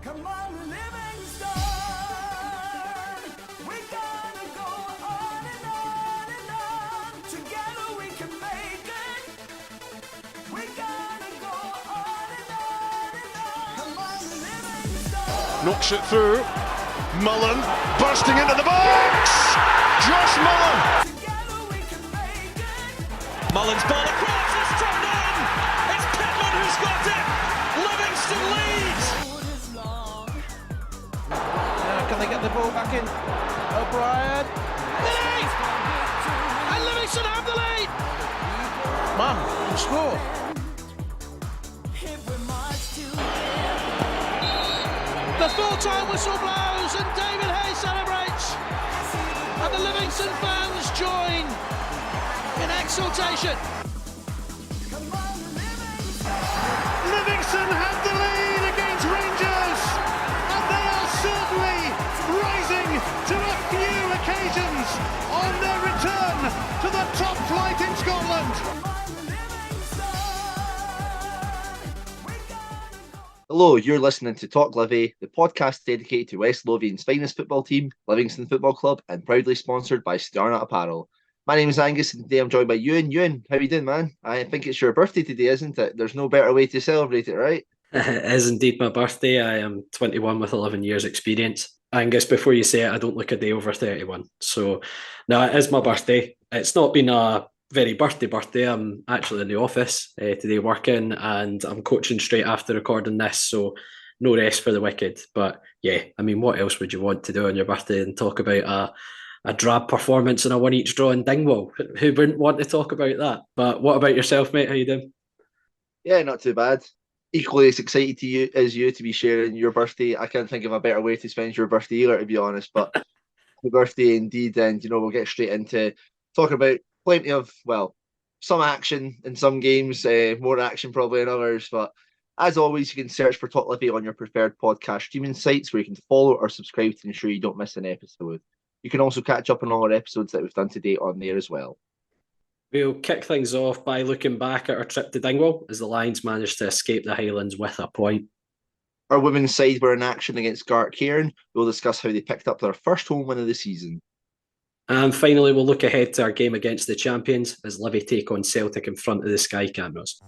Come on, Livingston. We gotta go on and on and on. Together we can make it. We gotta go on and on and on. Come on, Livingston. Knocks it through. Mullen bursting into the box. Josh Mullen. Together we can make it. Mullen's ball across, it's turned in! It's Pittman who's got it! Livingston leads! Road is long. Can they get the ball back in? O'Brien. Lead! And Livingston have the lead! Man, can score. If we march together. The full-time whistle blows and David Hayes celebrates! And the Livingston fans join in exultation. Come on, Livingston. Livingston have the lead against Rangers, and they are certainly rising to a few occasions on their return to the top flight in Scotland. Come on, Livingston. We gotta go. Hello, you're listening to Talk Livi, the podcast dedicated to West Lothian's finest football team, Livingston Football Club, and proudly sponsored by Starnut Apparel. My name is Angus, and today I'm joined by Euan. Euan, how you doing, man? I think it's your birthday today, isn't it? There's no better way to celebrate it, right? It is indeed my birthday. I am 21 with 11 years experience. Angus, before you say it, I don't look a day over 31. So, no, it is my birthday. It's not been a very birthday. I'm actually in the office today working, and I'm coaching straight after recording this, so no rest for the wicked. But yeah, I mean, what else would you want to do on your birthday and talk about a drab performance and a one-each draw in Dingwall? Who wouldn't want to talk about that? But what about yourself, mate? How you doing? Yeah, not too bad. Equally as excited as you to be sharing your birthday. I can't think of a better way to spend your birthday either, to be honest. But happy birthday indeed, and we'll get straight into talking about plenty of, well, some action in some games, more action probably in others. But as always, you can search for Talk Livi on your preferred podcast streaming sites where you can follow or subscribe to ensure you don't miss an episode. You can also catch up on all our episodes that we've done to date on there as well. We'll kick things off by looking back at our trip to Dingwall as the Lions managed to escape the Highlands with a point. Our women's side were in action against Gartcairn. We'll discuss how they picked up their first home win of the season. And finally, we'll look ahead to our game against the champions as Livi take on Celtic in front of the Sky cameras.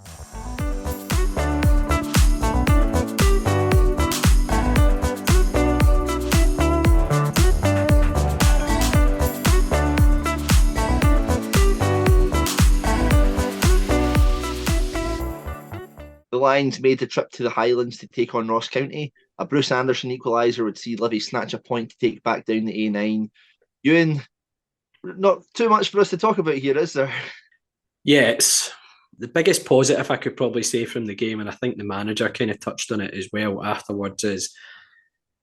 The Lions made the trip to the Highlands to take on Ross County. A Bruce Anderson equaliser would see Livi snatch a point to take back down the A9. Euan, not too much for us to talk about here, is there? Yeah, it's the biggest positive I could probably say from the game, and I think the manager kind of touched on it as well afterwards, is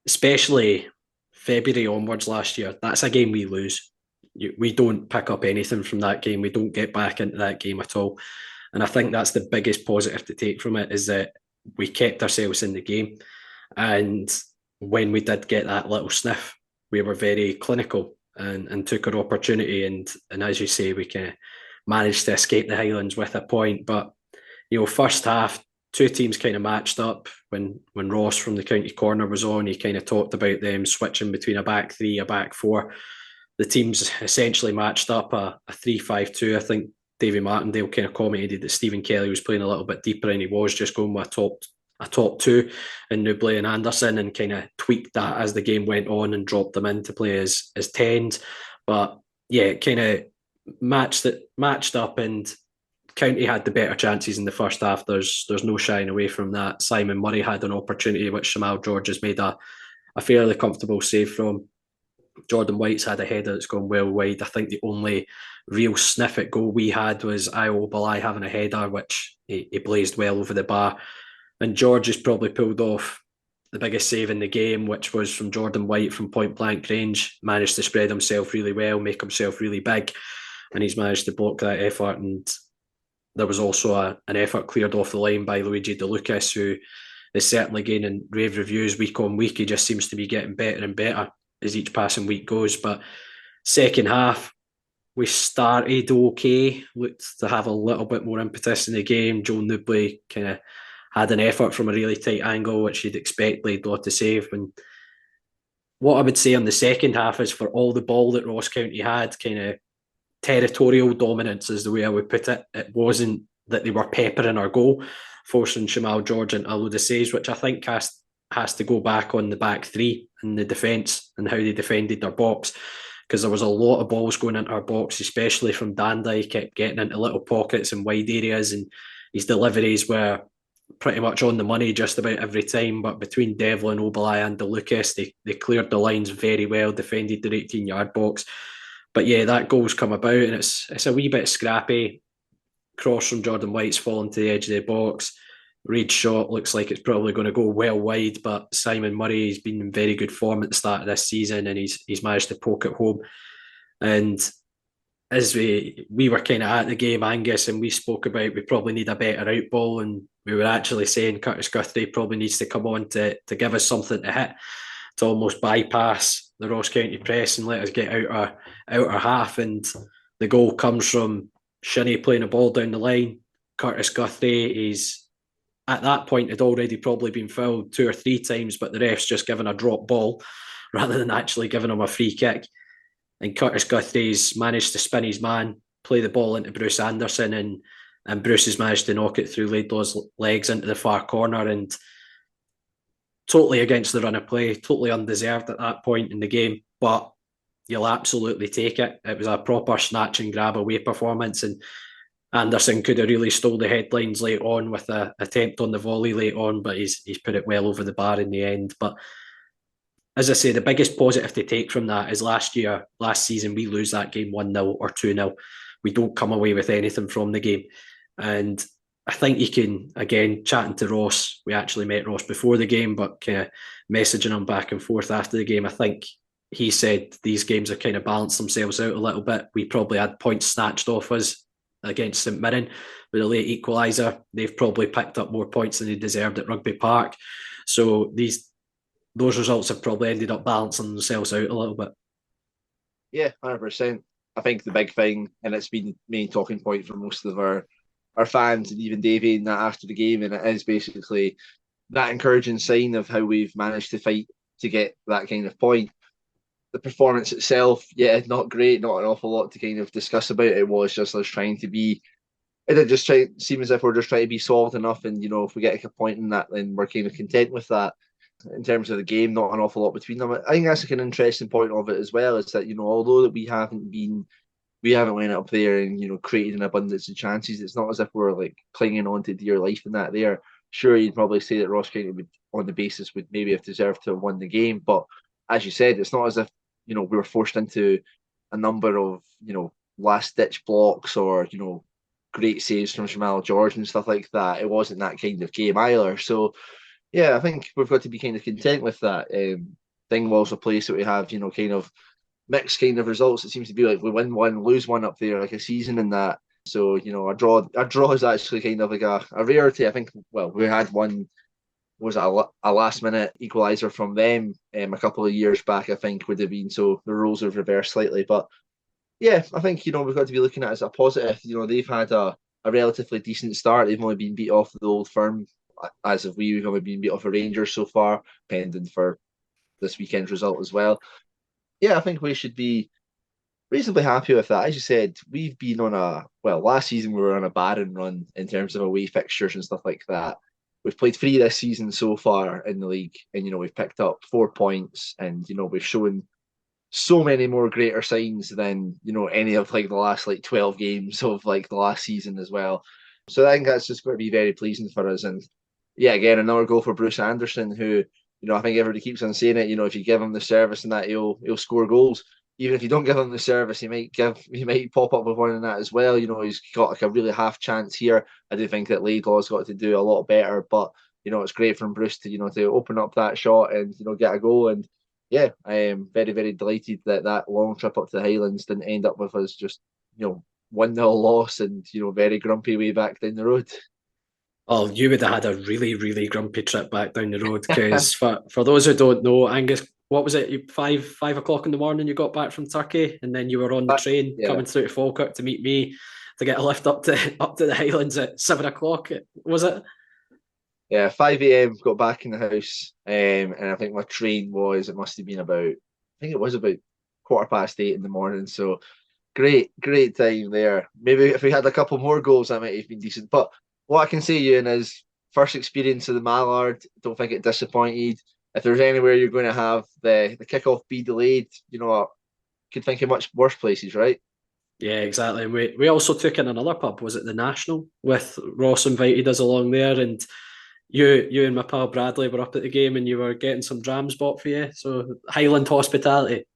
especially February onwards last year, that's a game we lose. We don't pick up anything from that game. We don't get back into that game at all. And I think that's the biggest positive to take from it, is that we kept ourselves in the game. And when we did get that little sniff, we were very clinical and took our opportunity. And as you say, we kind of managed to escape the Highlands with a point. But, first half, two teams kind of matched up. When Ross from the county corner was on, he kind of talked about them switching between a back three, a back four. The teams essentially matched up a 3-5-2. I think Davy Martindale kind of commented that Stephen Kelly was playing a little bit deeper, and he was just going with a top two in Newbley and Anderson, and kind of tweaked that as the game went on and dropped them in to play as 10s. But yeah, it kind of matched up, and County had the better chances in the first half. There's no shying away from that. Simon Murray had an opportunity which Shamal George has made a fairly comfortable save from. Jordan White's had a header that's gone well wide. I think the only real sniff at goal we had was Io Balai having a header, which he blazed well over the bar. And George has probably pulled off the biggest save in the game, which was from Jordan White from point blank range. Managed to spread himself really well, make himself really big, and he's managed to block that effort. And there was also an effort cleared off the line by Luigi De Lucas, who is certainly gaining rave reviews week on week. He just seems to be getting better and better as each passing week goes. But second half, we started okay, looked to have a little bit more impetus in the game. Joe Newbley kind of had an effort from a really tight angle, which you'd expect Laidlaw to save. And what I would say on the second half is, for all the ball that Ross County had, kind of territorial dominance is the way I would put it. It wasn't that they were peppering our goal, forcing Shamal George into a load of saves, which I think has to go back on the back three and the defence and how they defended their box, because there was a lot of balls going into our box, especially from Danda. He kept getting into little pockets and wide areas, and his deliveries were pretty much on the money just about every time. But between Devlin, Obalai and DeLucas, they cleared the lines very well, defended their 18-yard box. But yeah, that goal's come about, and it's a wee bit scrappy. Cross from Jordan White's fallen to the edge of the box. Reid's shot looks like it's probably going to go well wide, but Simon Murray's been in very good form at the start of this season, and he's managed to poke it home. And as we were kind of at the game, Angus, and we spoke about we probably need a better out ball, and we were actually saying Curtis Guthrie probably needs to come on to give us something to hit, to almost bypass the Ross County press and let us get out our half. And the goal comes from Shinnie playing a ball down the line. Curtis Guthrie is, at that point, had already probably been fouled 2 or 3 times, but the ref's just given a drop ball rather than actually giving him a free kick. And Curtis Guthrie's managed to spin his man, play the ball into Bruce Anderson, and Bruce has managed to knock it through Laidlaw's legs into the far corner, and totally against the run of play, totally undeserved at that point in the game, but you'll absolutely take it. It was a proper snatch and grab away performance, and Anderson could have really stole the headlines late on with an attempt on the volley late on, but he's put it well over the bar in the end. But as I say, the biggest positive to take from that is last season, we lose that game 1-0 or 2-0. We don't come away with anything from the game. And I think you can, again, chatting to Ross, we actually met Ross before the game, but kind of messaging him back and forth after the game, I think he said these games have kind of balanced themselves out a little bit. We probably had points snatched off us against St Mirren with a late equaliser. They've probably picked up more points than they deserved at Rugby Park. So those results have probably ended up balancing themselves out a little bit. Yeah, 100%. I think the big thing, and it's been the main talking point for most of our fans and even Davey and that after the game, and it is basically that encouraging sign of how we've managed to fight to get that kind of point. The performance itself, yeah, not great, not an awful lot to kind of discuss about. It was just us trying to be, it did just seem as if we're just trying to be solid enough, and if we get a point in that, then we're kind of content with that. In terms of the game, not an awful lot between them. I think that's like an interesting point of it as well, is that although that we haven't went up there and created an abundance of chances, it's not as if we're like clinging on to dear life in that there. Sure, you'd probably say that Ross County would, on the basis, would maybe have deserved to have won the game, but as you said, it's not as if we were forced into a number of last ditch blocks or great saves from Shamal George and stuff like that. It wasn't that kind of game either. So yeah, I think we've got to be kind of content with that. Dingwall's a place that we have, kind of mixed kind of results. It seems to be like we win one, lose one up there, like a season in that. So, a draw is actually kind of like a rarity. I think, well, we had one, was a last minute equaliser from them a couple of years back, I think would have been. So the rules have reversed slightly. But yeah, I think, we've got to be looking at it as a positive. They've had a relatively decent start. They've only been beat off the Old Firm, as of we've only been beat off a Rangers so far, pending for this weekend's result as well. Yeah, I think we should be reasonably happy with that. As you said, we've been on last season we were on a barren run in terms of away fixtures and stuff like that. We've played 3 this season so far in the league, and we've picked up 4 points, and we've shown so many more greater signs than any of the last 12 games of the last season as well. So I think that's just going to be very pleasing for us. And yeah, again, another goal for Bruce Anderson, who I think everybody keeps on saying it. If you give him the service and that, he'll score goals. Even if you don't give him the service, he might pop up with one in that as well. He's got a really half chance here. I do think that Laidlaw's got to do a lot better, but it's great from Bruce to open up that shot and get a goal. And yeah, I am very, very delighted that long trip up to the Highlands didn't end up with us just 1-0 loss and very grumpy way back down the road. Oh, you would have had a really, really grumpy trip back down the road, because for those who don't know, Angus, what was it? 5 o'clock in the morning you got back from Turkey, and then you were on the train coming through to Falkirk to meet me to get a lift up to the Highlands at 7 o'clock. Was it? Yeah, 5 a.m. got back in the house, and I think my train was, it must have been about, I think it was about 8:15 in the morning. So great time there. Maybe if we had a couple more goals, that might have been decent. But what I can say, Ewan, is first experience of the Mallard, don't think it disappointed. If there's anywhere you're going to have the kickoff be delayed, could think of much worse places, right? Yeah, exactly. And we also took in another pub. Was it the National? With Ross invited us along there, and you and my pal Bradley were up at the game, and you were getting some drams bought for you. So Highland hospitality.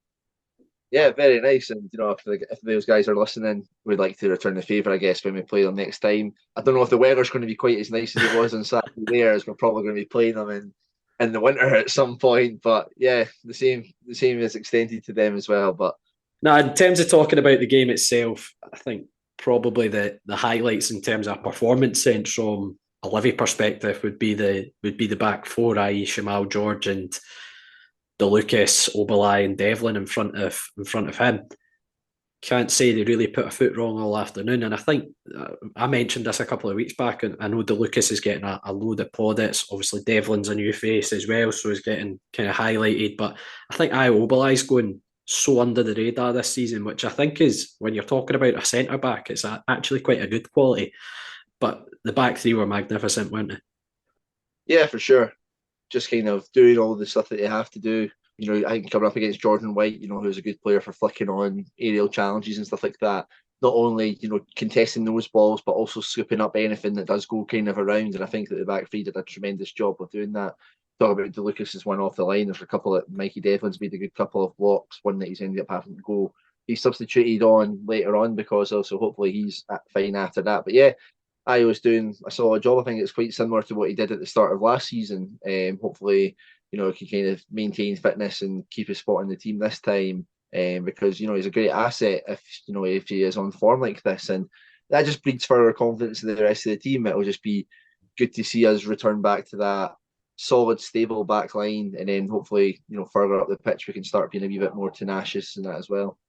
Yeah, very nice. And if those guys are listening, we'd like to return the favour, I guess, when we play them next time. I don't know if the weather's going to be quite as nice as it was on Saturday there, as we're probably going to be playing them in the winter at some point. But yeah, the same is extended to them as well. But now, in terms of talking about the game itself, I think probably the highlights in terms of performance sense from a Livi perspective would be the back four, i.e. Shamal George and DeLucas, Obalai and Devlin in front of him. Can't say they really put a foot wrong all afternoon. And I think I mentioned this a couple of weeks back, and I know DeLucas is getting a load of plaudits. Obviously, Devlin's a new face as well, so he's getting kind of highlighted. But I think Obalai's going so under the radar this season, which I think is, when you're talking about a centre back, it's actually quite a good quality. But the back three were magnificent, weren't they? yeah, for sure. Just kind of doing all the stuff that they have to do. I think coming up against Jordan White, who's a good player for flicking on aerial challenges and stuff like that. Not only, contesting those balls, but also scooping up anything that does go kind of around. And I think that the back three did a tremendous job of doing that. Talk about DeLucas's one off the line. There's a couple that Mikey Devlin's made a good couple of blocks, one that he's ended up having to go. He's substituted on later on because of, so hopefully he's fine after that. But yeah, I was doing a solid job. I think it's quite similar to what he did at the start of last season. Hopefully, he can kind of maintain fitness and keep his spot in the team this time. Because he's a great asset if he is on form like this, and that just breeds further confidence in the rest of the team. It'll just be good to see us return back to that solid, stable back line, and then hopefully, further up the pitch we can start being a wee bit more tenacious in that as well.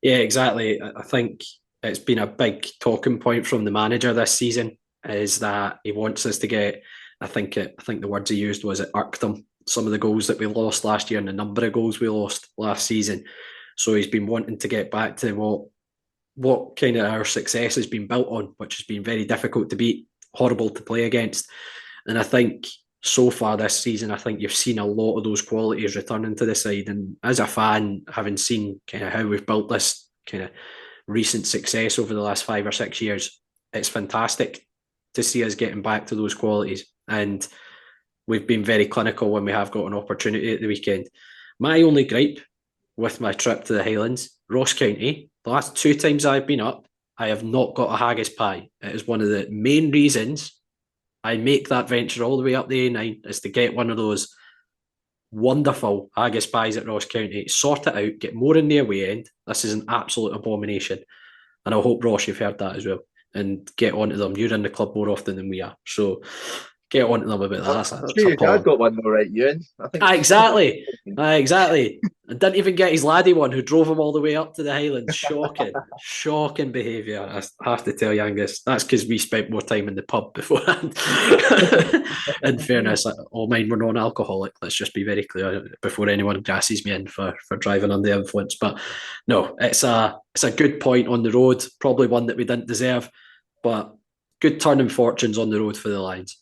Yeah, exactly. I think it's been a big talking point from the manager this season, is that he wants us to get, I think the words he used was, it irked him, some of the goals that we lost last year and the number of goals we lost last season. So he's been wanting to get back to what kind of our success has been built on, which has been very difficult to beat, horrible to play against. And I think so far this season, I think you've seen a lot of those qualities returning to the side. And as a fan, having seen kind of how we've built this kind of recent success over the last 5 or 6 years, it's fantastic to see us getting back to those qualities. And we've been very clinical when we have got an opportunity at the weekend. My only gripe with my trip to the Highlands, Ross County, the last 2 times I've been up, I have not got a haggis pie. It is one of the main reasons I make that venture all the way up the A9, is to get one of those wonderful haggis pies at Ross County, sort it out, get more in the away end. This is an absolute abomination. And I hope, Ross, you've heard that as well. And get onto them. You're in the club more often than we are. So get onto them about that. I'm sure your dad got one though, right, Euan? I think exactly. Exactly. And didn't even get his laddie one, who drove him all the way up to the Highlands. Shocking behaviour. I have to tell you, Angus, that's because we spent more time in the pub beforehand. In fairness, all mine were non-alcoholic. Let's just be very clear before anyone grasses me in for driving under the influence. But no, it's a good point on the road. Probably one that we didn't deserve, but good turn in fortunes on the road for the Lions.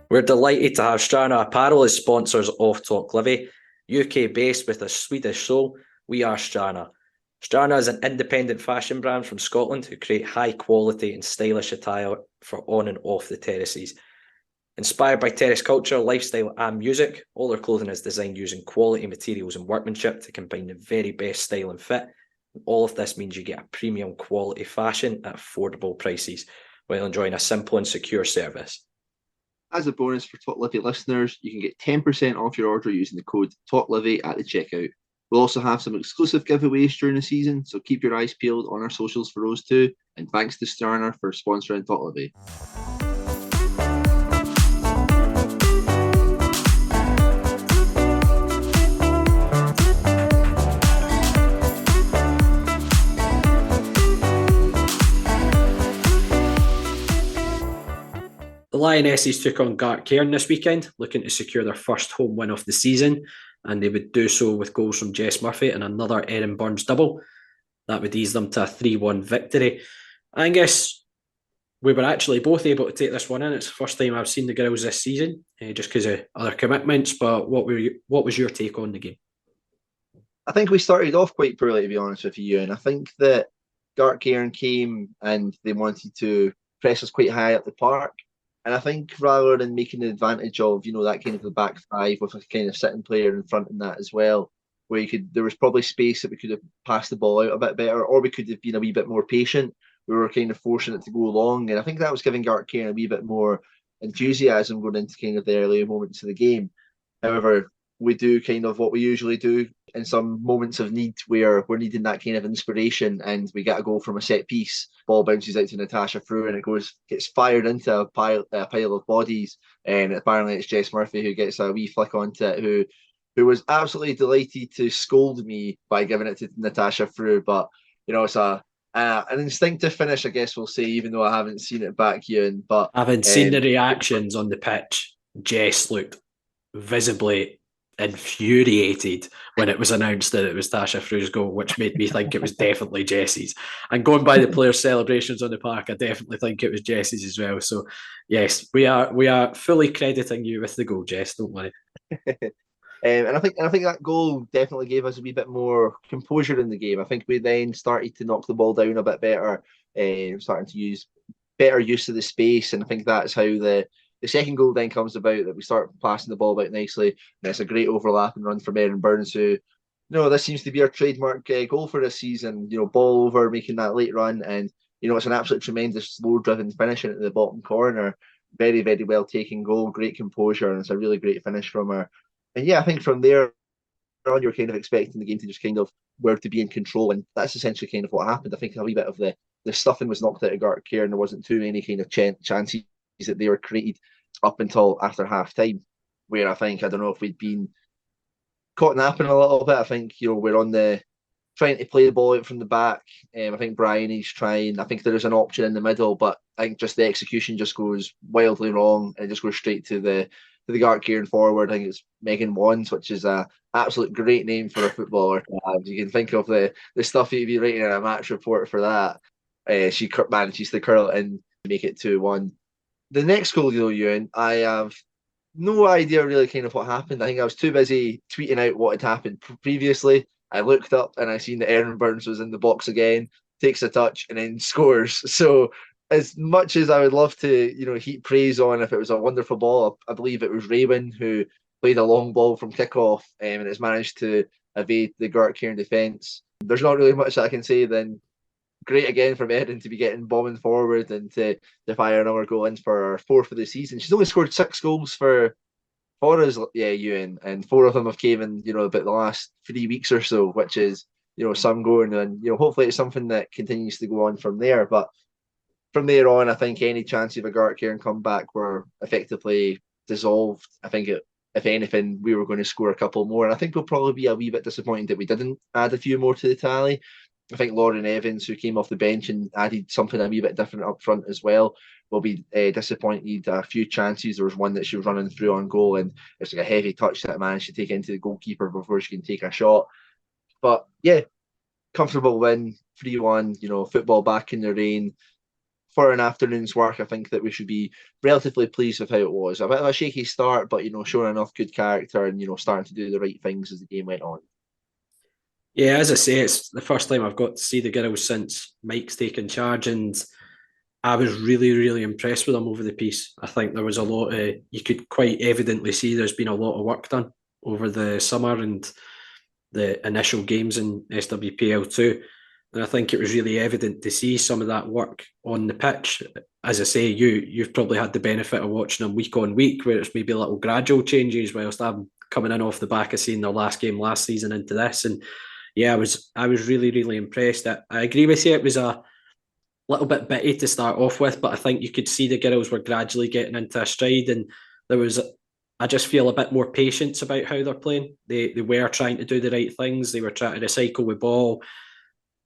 We're delighted to have Strana Apparel as sponsors of Talk Livi. UK based with a Swedish soul, we are Strana. Strana is an independent fashion brand from Scotland who create high quality and stylish attire for on and off the terraces. Inspired by terrace culture, lifestyle and music, all their clothing is designed using quality materials and workmanship to combine the very best style and fit. And all of this means you get a premium quality fashion at affordable prices while enjoying a simple and secure service. As a bonus for Talk Livi listeners, you can get 10% off your order using the code TalkLivi at the checkout. We'll also have some exclusive giveaways during the season, so keep your eyes peeled on our socials for those too. And thanks to Strana for sponsoring Talk Livi. Lionesses took on Gartcairn this weekend, looking to secure their first home win of the season, and they would do so with goals from Jess Murphy and another Erin Burns double. That would ease them to a 3-1 victory. Angus, we were actually both able to take this one in. It's the first time I've seen the girls this season, just because of other commitments. But what was your take on the game? I think we started off quite poorly, to be honest with you, and I think that Gartcairn came and they wanted to press us quite high up the park. And I think rather than making advantage of, that kind of the back five with a kind of sitting player in front in that as well, where there was probably space that we could have passed the ball out a bit better, or we could have been a wee bit more patient. We were kind of forcing it to go long. And I think that was giving Gartcairn a wee bit more enthusiasm going into kind of the earlier moments of the game. However, we do kind of what we usually do in some moments of need where we're needing that kind of inspiration and we get a goal from a set piece. Ball bounces out to Natasha Frew and it gets fired into a pile of bodies. And apparently it's Jess Murphy who gets a wee flick onto it, who was absolutely delighted to scold me by giving it to Natasha Frew. But, it's an instinctive finish, I guess we'll say, even though I haven't seen it back, Euan. But having seen the reactions on the pitch, Jess looked visibly infuriated when it was announced that it was Tasha Frew's goal, which made me think it was definitely Jessie's. And going by the players' celebrations on the park, I definitely think it was Jessie's as well. So yes, we are fully crediting you with the goal, Jess. Don't worry. And I think that goal definitely gave us a wee bit more composure in the game. I think we then started to knock the ball down a bit better, starting to use better use of the space, and I think that's how the second goal then comes about, that we start passing the ball about nicely, and it's a great overlap and run from Erin Burns, who, this seems to be our trademark goal for this season. Ball over, making that late run, and it's an absolute tremendous slow-driven finishing at the bottom corner. Very, very well taken goal, great composure, and it's a really great finish from her. And yeah, I think from there on, you're kind of expecting the game to just kind of where to be in control, and that's essentially kind of what happened. I think a wee bit of the stuffing was knocked out of Gartcairn, and there wasn't too many kind of chances that they were created up until after half time, where I don't know if we'd been caught napping a little bit. I think, we're on trying to play the ball out from the back. I think Bryony's trying. I think there's an option in the middle, but I think just the execution just goes wildly wrong and it just goes straight to the Gartcairn forward. I think it's Megan Wands, which is a absolute great name for a footballer to have. You can think of the stuff you'd be writing in a match report for that. She manages to curl it in to make it 2-1. The next goal, Euan, I have no idea really kind of what happened. I think I was too busy tweeting out what had happened previously. I looked up and I seen that Erin Burns was in the box again, takes a touch and then scores. So as much as I would love to, heap praise on if it was a wonderful ball, I believe it was Raywin who played a long ball from kickoff and has managed to evade the Gartcairn defence. There's not really much that I can say then. Great again from Erin to be getting bombing forward and to fire another goal in for her fourth of the season. She's only scored 6 goals for us, Euan, and 4 of them have came in, about the last 3 weeks or so, which is, some going, and hopefully it's something that continues to go on from there. But from there on, I think any chance of a Gartcairn comeback were effectively dissolved. I think if anything, we were going to score a couple more, and I think we'll probably be a wee bit disappointed that we didn't add a few more to the tally. I think Lauren Evans, who came off the bench and added something a wee bit different up front as well, will be disappointed. A few chances. There was one that she was running through on goal, and it's like a heavy touch that managed to take into the goalkeeper before she can take a shot. But yeah, comfortable win, 3-1. Football back in the rain. For an afternoon's work, I think that we should be relatively pleased with how it was. A bit of a shaky start, but showing enough good character and starting to do the right things as the game went on. Yeah, as I say, it's the first time I've got to see the girls since Mike's taken charge, and I was really, really impressed with them over the piece. I think there was a lot of, you could quite evidently see there's been a lot of work done over the summer and the initial games in SWPL2. And I think it was really evident to see some of that work on the pitch. As I say, you've probably had the benefit of watching them week on week, where it's maybe little gradual changes, whilst I'm coming in off the back of seeing their last game last season into this. And yeah, I was really, really impressed. I agree with you. It was a little bit bitty to start off with, but I think you could see the girls were gradually getting into a stride, and I just feel a bit more patience about how they're playing. They were trying to do the right things. They were trying to recycle with ball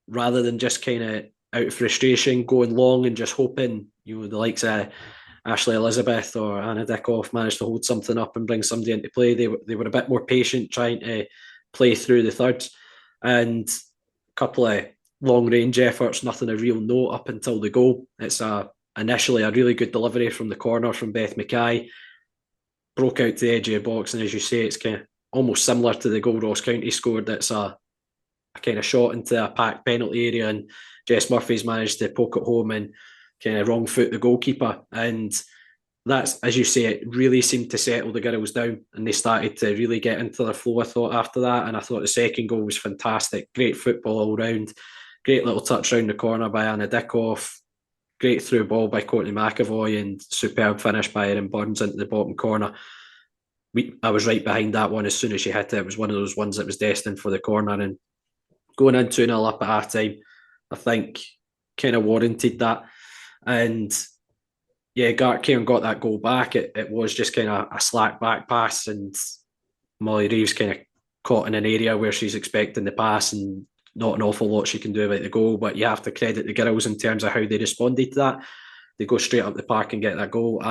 rather than just kind of out of frustration going long and just hoping, the likes of Ashley Elizabeth or Anna Dickoff managed to hold something up and bring somebody into play. They were a bit more patient trying to play through the thirds, and a couple of long range efforts, nothing of real note up until the goal. It's initially a really good delivery from the corner from Beth Mackay, broke out to the edge of the box, and as you say, it's kind of almost similar to the goal Ross County scored. It's a kind of shot into a packed penalty area, and Jess Murphy's managed to poke it home and kind of wrong foot the goalkeeper. And that's, as you say, it really seemed to settle the girls down, and they started to really get into their flow, I thought, after that. And I thought the second goal was fantastic. Great football all round. Great little touch round the corner by Anna Dickoff. Great through ball by Courtney McAvoy, and superb finish by Erin Burns into the bottom corner. I was right behind that one as soon as she hit it. It was one of those ones that was destined for the corner, and going in 2-0 up at half time, I think kind of warranted that. And yeah, Gartcairn got that goal back. It was just kind of a slack back pass, and Molly Reeves kind of caught in an area where she's expecting the pass, and not an awful lot she can do about the goal. But you have to credit the girls in terms of how they responded to that. They go straight up the park and get that goal.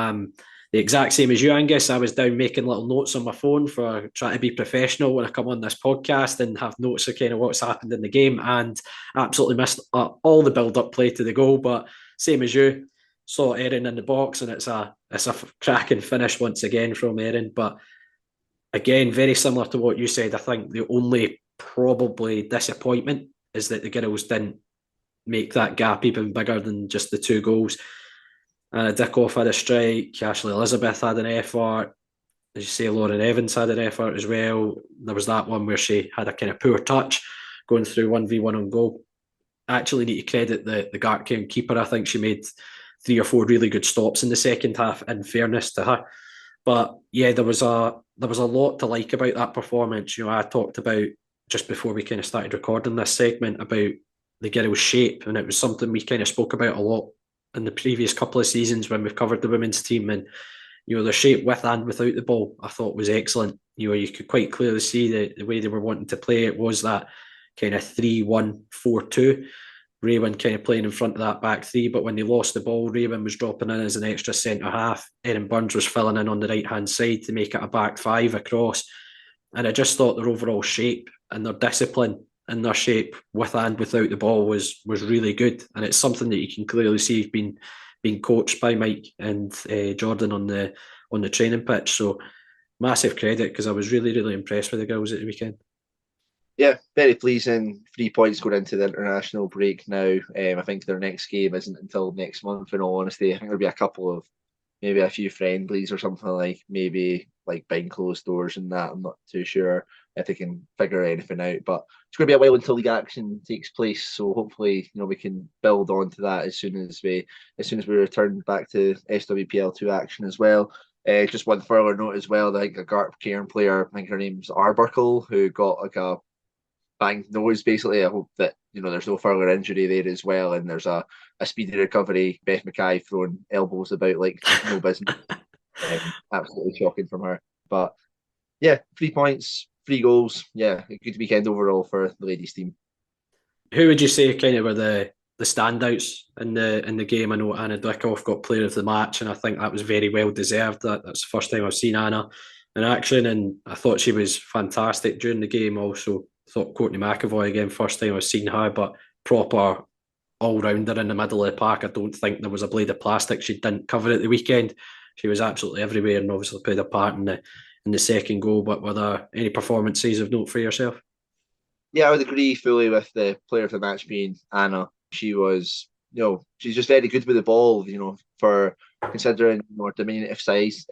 The exact same as you, Angus. I was down making little notes on my phone for trying to be professional when I come on this podcast and have notes of kind of what's happened in the game, and absolutely missed all the build-up play to the goal. But same as you, saw Erin in the box, and it's a cracking finish once again from Erin. But again, very similar to what you said. I think the only probably disappointment is that the girls didn't make that gap even bigger than just the 2 goals. Anna Dickoff had a strike. Ashley Elizabeth had an effort. As you say, Lauren Evans had an effort as well. There was that one where she had a kind of poor touch going through 1v1 on goal. I actually need to credit the Gartcairn keeper. I think she made 3 or 4 really good stops in the second half, in fairness to her. But yeah, there was a lot to like about that performance. I talked about, just before we kind of started recording this segment, about the girls' shape, and it was something we kind of spoke about a lot in the previous couple of seasons when we've covered the women's team. And their shape with and without the ball, I thought was excellent. You could quite clearly see the way they were wanting to play. It was that kind of 3-1-4-2. Raywin kind of playing in front of that back 3, but when they lost the ball, Raywin was dropping in as an extra centre half. Erin Burns was filling in on the right hand side to make it a back 5 across. And I just thought their overall shape and their discipline and their shape with and without the ball was really good. And it's something that you can clearly see being coached by Mike and Jordan on the training pitch. So massive credit, because I was really, really impressed with the girls at the weekend. Yeah, very pleasing. 3 points going into the international break now. I think their next game isn't until next month, in all honesty. I think there'll be a couple of, maybe a few friendlies or something, like maybe like behind closed doors and that. I'm not too sure if they can figure anything out, but it's going to be a while until league action takes place. So hopefully, we can build on to that as soon as we return back to SWPL2 action as well. Just one further note as well, I think a Gartcairn player, I think her name's Arbuckle, who got like a banged nose basically. I hope that there's no further injury there as well, and there's a speedy recovery. Beth Mackay throwing elbows about like no business. Absolutely shocking from her. But yeah, 3 points, 3 goals. Yeah, a good weekend overall for the ladies team. Who would you say kind of were the standouts in the game? I know Anna Dickoff got player of the match, and I think that was very well deserved. That's the first time I've seen Anna in action, and I thought she was fantastic during the game. Also thought Courtney McAvoy, again, first time I've seen her, but proper all-rounder in the middle of the park. I don't think there was a blade of plastic she didn't cover at the weekend. She was absolutely everywhere, and obviously played a part in the second goal. But were there any performances of note for yourself? Yeah, I would agree fully with the player of the match being Anna. She was, she's just very good with the ball, for considering her diminutive size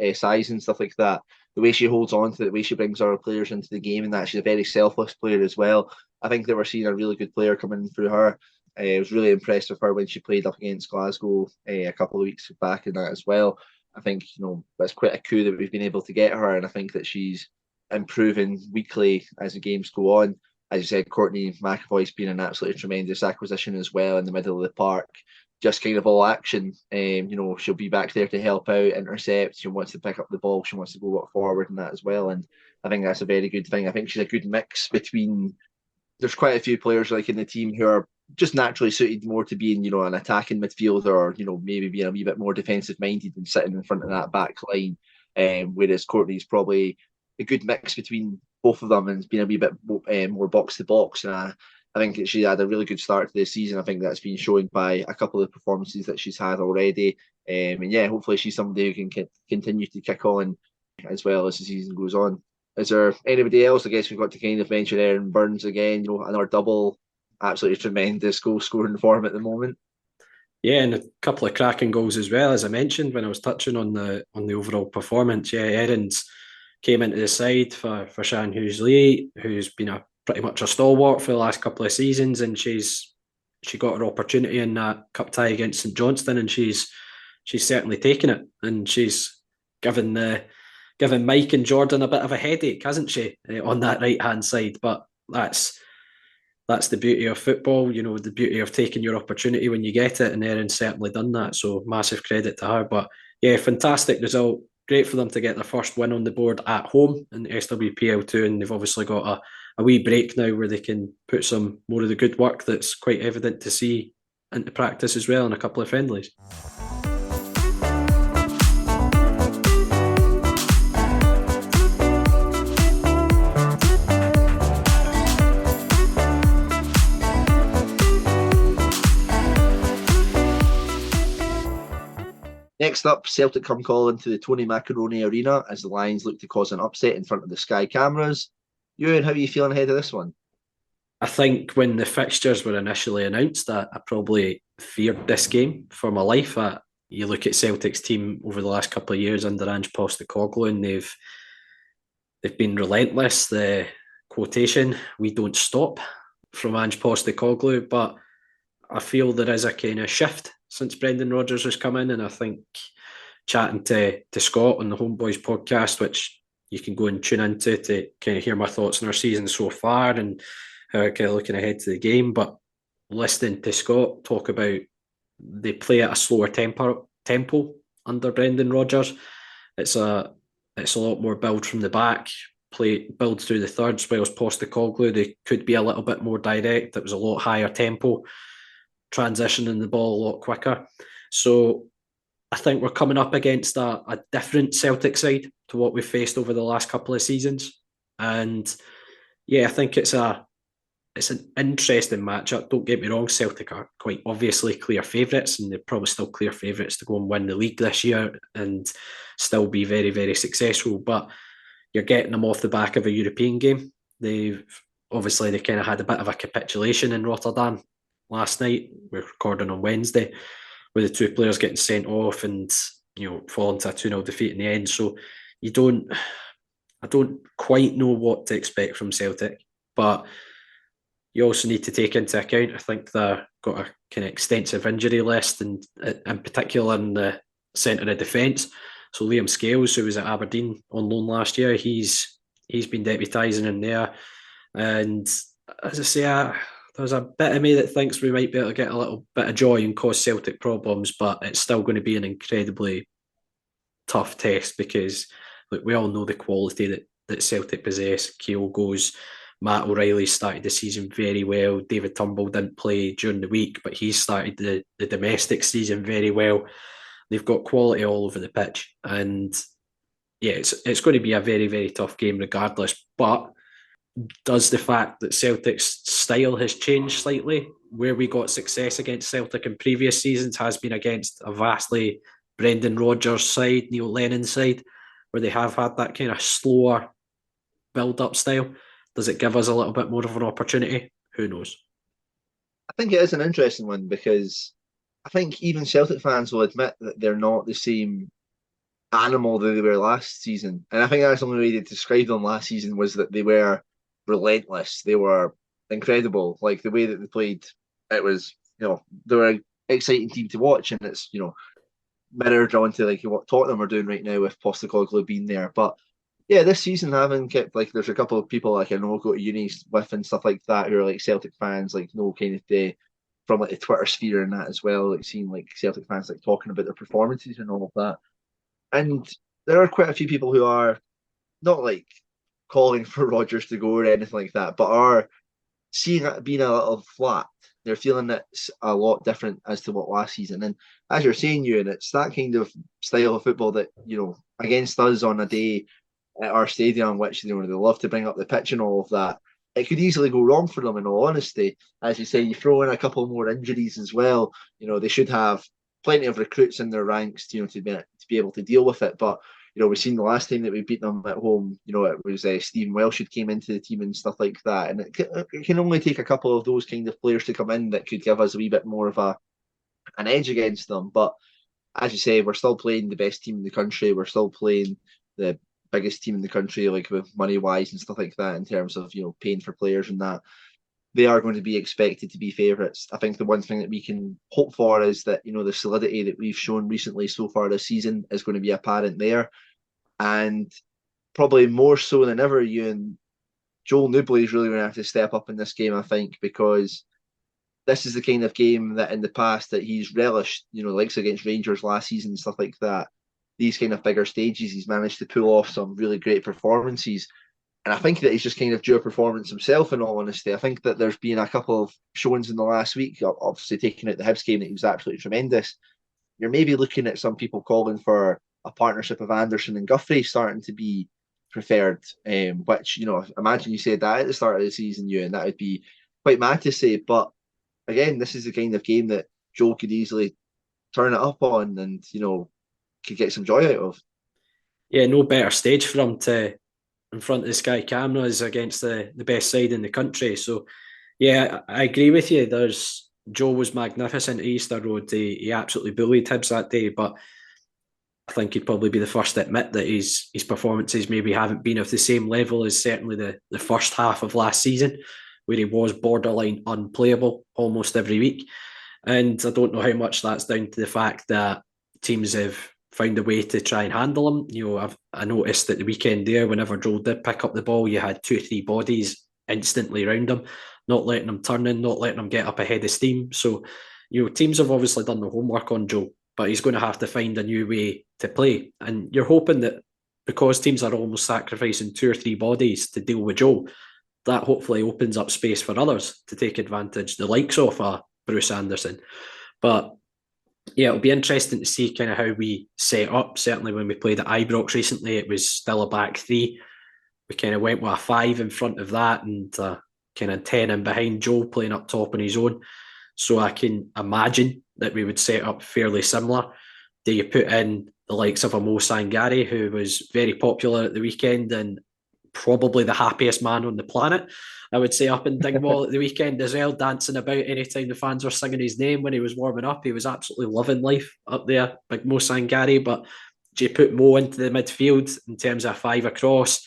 and stuff like that. The way she holds on to it, the way she brings our players into the game, and that she's a very selfless player as well. I think that we're seeing a really good player coming through her. I was really impressed with her when she played up against Glasgow a couple of weeks back in that as well. I think, that's quite a coup that we've been able to get her, and I think that she's improving weekly as the games go on. As you said, Courtney McAvoy's been an absolutely tremendous acquisition as well in the middle of the park. Just kind of all action. She'll be back there to help out, intercept. She wants to pick up the ball. She wants to go forward and that as well. And I think that's a very good thing. I think she's a good mix between. There's quite a few players like in the team who are just naturally suited more to being, an attacking midfielder, or maybe being a wee bit more defensive minded and sitting in front of that back line. Whereas Courtney's probably a good mix between both of them and being a wee bit more box to box. And I think she had a really good start to the season. I think that's been shown by a couple of performances that she's had already. And yeah, hopefully she's somebody who can continue to kick on as well as the season goes on. Is there anybody else? I guess we've got to kind of mention Erin Burns again, another double, absolutely tremendous goal scoring form at the moment. Yeah, and a couple of cracking goals as well, as I mentioned when I was touching on the overall performance. Yeah, Erin's came into the side for Shan Hughes-Lee, who's been pretty much a stalwart for the last couple of seasons, and she got her opportunity in that cup tie against St Johnstone, and she's certainly taken it, and she's given Mike and Jordan a bit of a headache, hasn't she, on that right hand side? But that's the beauty of football, the beauty of taking your opportunity when you get it, and Erin's certainly done that. So massive credit to her. But yeah, fantastic result. Great for them to get their first win on the board at home in SWPL2, and they've obviously got a wee break now where they can put some more of the good work that's quite evident to see into practice as well in a couple of friendlies. Next up, Celtic come calling to the Tony Macaroni Arena as the Lions look to cause an upset in front of the Sky cameras. Euan, how are you feeling ahead of this one? I think when the fixtures were initially announced, I probably feared this game for my life. You look at Celtic's team over the last couple of years under Ange Postecoglou, and they've been relentless. The quotation, "We don't stop," from Ange Postecoglou, but I feel there is a kind of shift since Brendan Rodgers has come in, and I think chatting to Scott on the Homeboys podcast, which you can go and tune into to kind of hear my thoughts on our season so far and how I'm kind of looking ahead to the game. But listening to Scott talk about they play at a slower tempo under Brendan Rodgers. It's a lot more build from the back, build through the thirds, whilst Postecoglou, they could be a little bit more direct. It was a lot higher tempo, transitioning the ball a lot quicker. So I think we're coming up against a different Celtic side to what we've faced over the last couple of seasons. And yeah, I think it's an interesting matchup. Don't get me wrong, Celtic are quite obviously clear favourites, and they're probably still clear favourites to go and win the league this year and still be very, very successful. But you're getting them off the back of a European game. They kind of had a bit of a capitulation in Rotterdam last night. We're recording on Wednesday, with the two players getting sent off and falling to a 2-0 defeat in the end. So I don't quite know what to expect from Celtic, but you also need to take into account, I think they've got a kind of extensive injury list, and in particular in the centre of defence. So Liam Scales, who was at Aberdeen on loan last year, he's been deputising in there. And as I say, there's a bit of me that thinks we might be able to get a little bit of joy and cause Celtic problems, but it's still going to be an incredibly tough test because we all know the quality that Celtic possess. Keogh goes, Matt O'Reilly started the season very well. David Turnbull didn't play during the week, but he started the domestic season very well. They've got quality all over the pitch. And yeah, it's going to be a very, very tough game regardless. But does the fact that Celtic's style has changed slightly, where we got success against Celtic in previous seasons has been against a vastly Brendan Rodgers side, Neil Lennon side, where they have had that kind of slower build-up style. Does it give us a little bit more of an opportunity? Who knows? I think it is an interesting one because I think even Celtic fans will admit that they're not the same animal that they were last season. And I think that's the only way they described them last season was that they were relentless. They were incredible. Like the way that they played, it was, they were an exciting team to watch, and it's, mirrored onto like what Tottenham are doing right now with Postecoglou being there. But yeah, this season having kept there's a couple of people like I know go to uni with and stuff like that who are like Celtic fans, like kind of from like the Twitter sphere and that as well, like seeing like Celtic fans like talking about their performances and all of that. And there are quite a few people who are not like calling for Rodgers to go or anything like that, but are seeing it being a little flat they're feeling it's a lot different as to what last season. And as you're saying, Euan, it's that kind of style of football that, against us on a day at our stadium, which, they love to bring up the pitch and all of that, it could easily go wrong for them, in all honesty. As you say, you throw in a couple more injuries as well. They should have plenty of recruits in their ranks, to be able to deal with it. But we've seen the last time that we beat them at home, it was Stephen Welsh who came into the team and stuff like that. And it can only take a couple of those kind of players to come in that could give us a wee bit more of an edge against them. But as you say, we're still playing the best team in the country. We're still playing the biggest team in the country, like with money wise and stuff like that, in terms of paying for players and that. They are going to be expected to be favourites. I think the one thing that we can hope for is that the solidity that we've shown recently so far this season is going to be apparent there, and probably more so than ever, Joel Newbley is really going to have to step up in this game, I think, because this is the kind of game that in the past that he's relished. Likes against Rangers last season and stuff like that. These kind of bigger stages, he's managed to pull off some really great performances. And I think that he's just kind of due a performance himself, in all honesty. I think that there's been a couple of showings in the last week, obviously taking out the Hibs game, that he was absolutely tremendous. You're maybe looking at some people calling for a partnership of Anderson and Guthrie starting to be preferred, which, imagine you said that at the start of the season, and that would be quite mad to say. But again, this is the kind of game that Joel could easily turn it up on and, could get some joy out of. Yeah, no better stage for him to in front of the Sky cameras against the best side in the country. So, yeah, I agree with you. Joe was magnificent at Easter Road. He absolutely bullied Hibs that day, but I think he'd probably be the first to admit that his performances maybe haven't been of the same level as certainly the first half of last season, where he was borderline unplayable almost every week. And I don't know how much that's down to the fact that teams have found a way to try and handle him. I noticed at the weekend there, whenever Joel did pick up the ball, you had 2-3 bodies instantly around him, not letting him turn in, not letting him get up ahead of steam. So, teams have obviously done the homework on Joe, but he's going to have to find a new way to play. And you're hoping that because teams are almost sacrificing 2 or 3 bodies to deal with Joe, that hopefully opens up space for others to take advantage, the likes of Bruce Anderson. But yeah, it'll be interesting to see kind of how we set up. Certainly when we played at Ibrox recently, it was still a back 3. We kind of went with a 5 in front of that and kind of 10 in behind Joe playing up top on his own. So I can imagine that we would set up fairly similar. Do you put in the likes of a Mo Sangare, who was very popular at the weekend and probably the happiest man on the planet, I would say, up in Dingwall at the weekend as well, dancing about anytime the fans were singing his name when he was warming up. He was absolutely loving life up there, big Mo Sangare. But do you put Mo into the midfield in terms of a 5 across,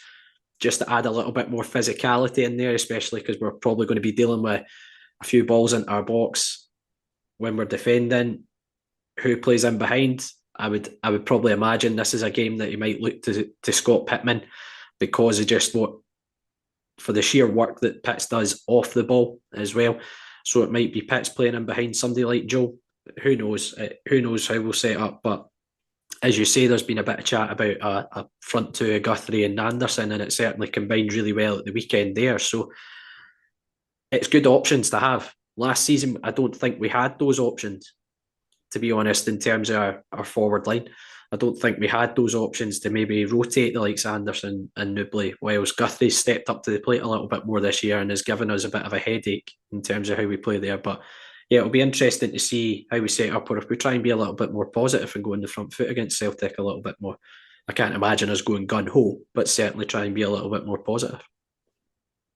just to add a little bit more physicality in there, especially because we're probably going to be dealing with a few balls into our box when we're defending? Who plays in behind? I would probably imagine this is a game that he might look to Scott Pittman, because of just for the sheer work that Pitts does off the ball as well. So it might be Pitts playing in behind somebody like Joe. Who knows? Who knows how we'll set up? But as you say, there's been a bit of chat about a front 2 of Guthrie and Anderson, and it certainly combined really well at the weekend there. So it's good options to have. Last season, I don't think we had those options, to be honest, in terms of our forward line. I don't think we had those options to maybe rotate the likes of Anderson and Newbley, whilst Guthrie stepped up to the plate a little bit more this year and has given us a bit of a headache in terms of how we play there. But yeah, it'll be interesting to see how we set up, or if we try and be a little bit more positive and go in the front foot against Celtic a little bit more. I can't imagine us going gun-ho, but certainly try and be a little bit more positive.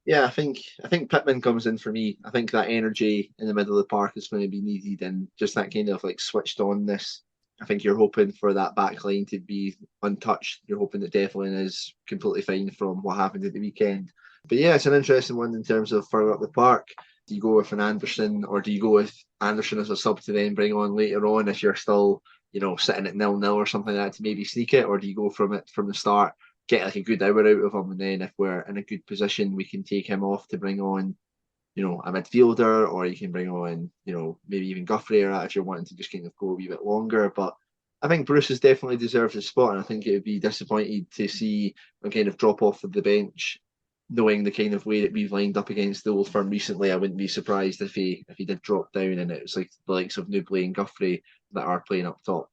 Yeah, I think Pittman comes in for me. I think that energy in the middle of the park is going to be needed, and just that kind of like switched onness. I think you're hoping for that back line to be untouched. You're hoping that Devlin is completely fine from what happened at the weekend. But yeah, it's an interesting one in terms of further up the park. Do you go with an Anderson, or do you go with Anderson as a sub to then bring on later on if you're still, sitting at 0-0 or something like that to maybe sneak it? Or do you go from the start, get like a good hour out of him, and then if we're in a good position, we can take him off to bring on, a midfielder, or you can bring on, maybe even Guthrie or that if you're wanting to just kind of go a wee bit longer. But I think Bruce has definitely deserved his spot, and I think it would be disappointed to see him kind of drop off of the bench knowing the kind of way that we've lined up against the Old Firm recently, I wouldn't be surprised if he did drop down and it was like the likes of Newbley and Guthrie that are playing up top.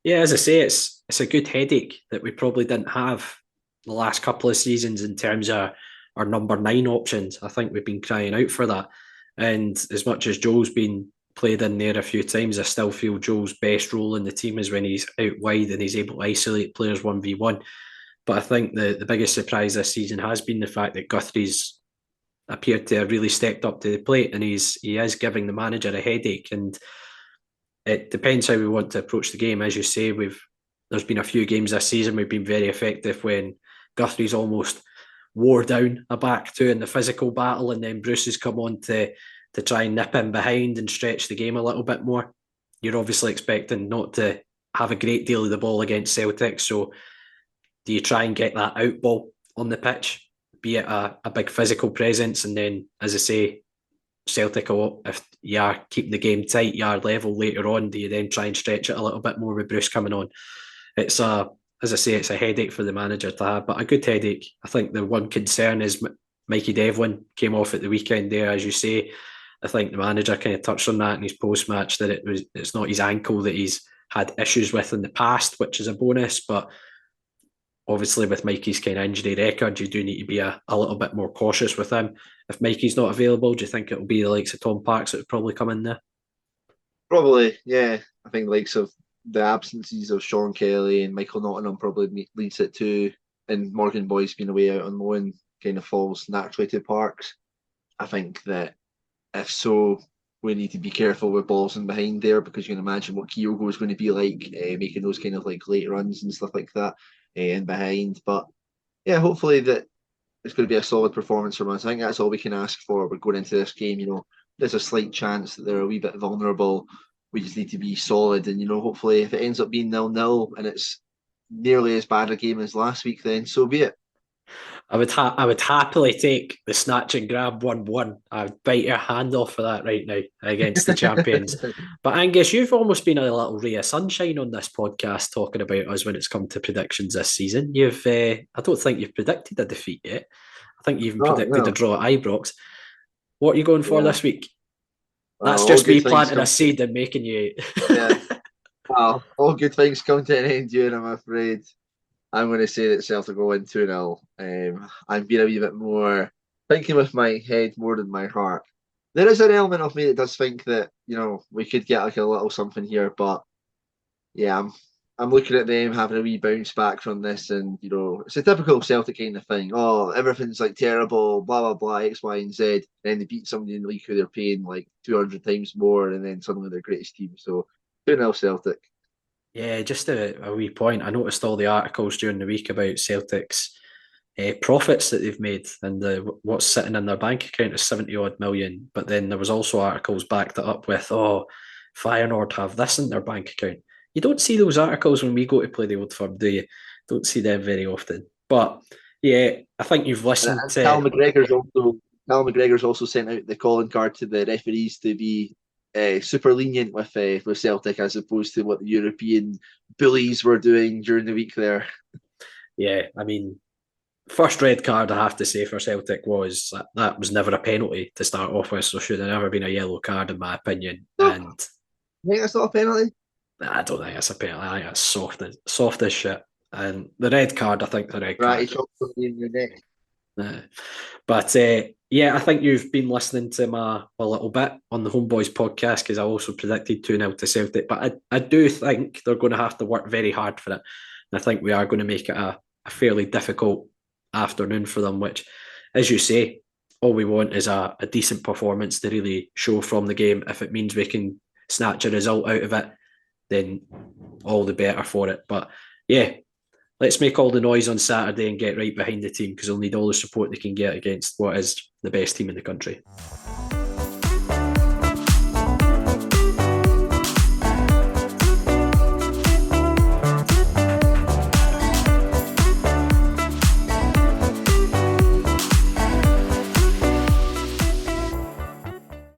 Yeah, as I say, it's a good headache that we probably didn't have the last couple of seasons in terms of our number 9 options. I think we've been crying out for that. And as much as Joel's been played in there a few times, I still feel Joel's best role in the team is when he's out wide and he's able to isolate players 1v1. But I think the biggest surprise this season has been the fact that Guthrie's appeared to have really stepped up to the plate, and he is giving the manager a headache. And it depends how we want to approach the game. As you say, there's been a few games this season we've been very effective when Guthrie's almost wore down a back two in the physical battle, and then Bruce has come on to try and nip in behind and stretch the game a little bit more. You're obviously expecting not to have a great deal of the ball against Celtic, so do you try and get that out ball on the pitch, be it a big physical presence, and then, as I say, Celtic, if you are keeping the game tight, you are level later on, do you then try and stretch it a little bit more with Bruce coming on? As I say, it's a headache for the manager to have, but a good headache. I think the one concern is Mikey Devlin came off at the weekend there, as you say. I think the manager kind of touched on that in his post-match, that it's not his ankle that he's had issues with in the past, which is a bonus, but obviously with Mikey's kind of injury record, you do need to be a little bit more cautious with him. If Mikey's not available, do you think it'll be the likes of Tom Parks that would probably come in there? Probably, yeah. I think the likes of the absences of Sean Kelly and Michael Nottingham probably leads it too, and Morgan Boyce being away out on loan kind of falls naturally to Parks. I think that if so, we need to be careful with balls in behind there, because you can imagine what Kyogo is going to be like, making those kind of like late runs and stuff like that in behind. But yeah, hopefully that it's going to be a solid performance from us. I think that's all we can ask for. We're going into this game, there's a slight chance that they're a wee bit vulnerable. We just need to be solid, and hopefully if it ends up being 0-0 and it's nearly as bad a game as last week, then so be it. I would happily take the snatch and grab 1-1. I'd bite your hand off for that right now against the champions. But Angus, you've almost been a little ray of sunshine on this podcast talking about us when it's come to predictions this season. I don't think you've predicted a defeat yet. I think you've even predicted a draw at Ibrox. What are you going for this week? That's just me planting a seed and making you... Yeah. Well, all good things come to an end, Euan, I'm afraid. I'm going to say that Celtic will win 2-0. I'm being a wee bit more thinking with my head more than my heart. There is an element of me that does think that, we could get like a little something here, but yeah, I'm looking at them having a wee bounce back from this, and it's a typical Celtic kind of thing. Oh, everything's like terrible, blah blah blah, X, Y, and Z. And then they beat somebody in the league who they're paying like 200 times more, and then suddenly they're the greatest team. So 2-0 Celtic. Yeah, just a wee point. I noticed all the articles during the week about Celtic's profits that they've made, and what's sitting in their bank account is 70 odd million. But then there was also articles backed it up with, Feyenoord have this in their bank account. You don't see those articles when we go to play the Old Firm, do you? Don't see them very often. But yeah, I think you've listened to... Cal McGregor's also sent out the calling card to the referees to be super lenient with Celtic, as opposed to what the European bullies were doing during the week there. Yeah, I mean, first red card, I have to say, for Celtic was that was never a penalty to start off with, so should have never been a yellow card in my opinion. No. And you think that's not a penalty? I don't think it's a penalty. I think it's soft as shit. And the red card, I think the red card. Right, he in the neck. But yeah, I think you've been listening to my a little bit on the Homeboys podcast, because I also predicted 2-0 to Celtic. But I do think they're going to have to work very hard for it. And I think we are going to make it a fairly difficult afternoon for them, which, as you say, all we want is a decent performance to really show from the game. If it means we can snatch a result out of it, then all the better for it. But yeah, let's make all the noise on Saturday and get right behind the team, because they'll need all the support they can get against what is the best team in the country.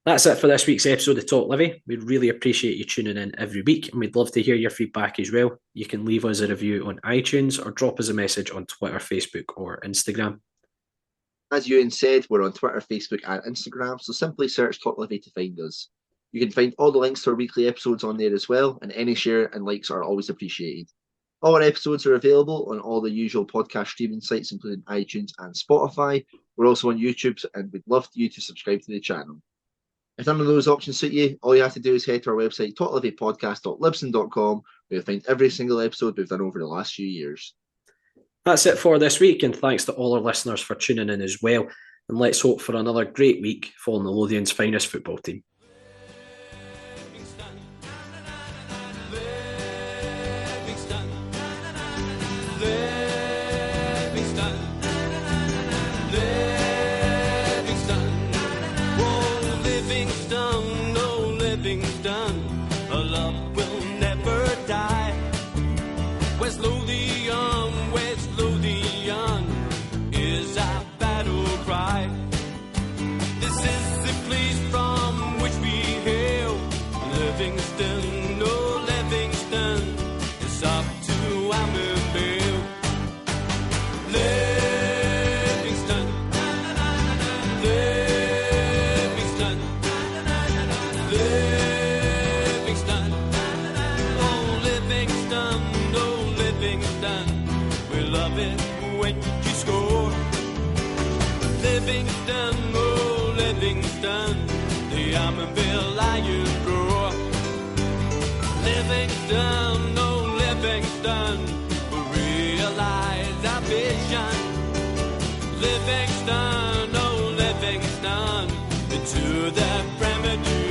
That's it for this week's episode of Talk Livi. We'd really appreciate you tuning in every week, and we'd love to hear your feedback as well. You can leave us a review on iTunes or drop us a message on Twitter, Facebook, or Instagram. As Euan said, we're on Twitter, Facebook, and Instagram, so simply search Talk Livi to find us. You can find all the links to our weekly episodes on there as well, and any share and likes are always appreciated. All our episodes are available on all the usual podcast streaming sites, including iTunes and Spotify. We're also on YouTube, and we'd love you to subscribe to the channel. If none of those options suit you, all you have to do is head to our website, talklivipodcast.libsyn.com, where you'll find every single episode we've done over the last few years. That's it for this week, and thanks to all our listeners for tuning in as well. And let's hope for another great week following the Lothian's finest football team. Livingston, oh Livingston, we realize our vision. Livingston, oh Livingston, to the Premier.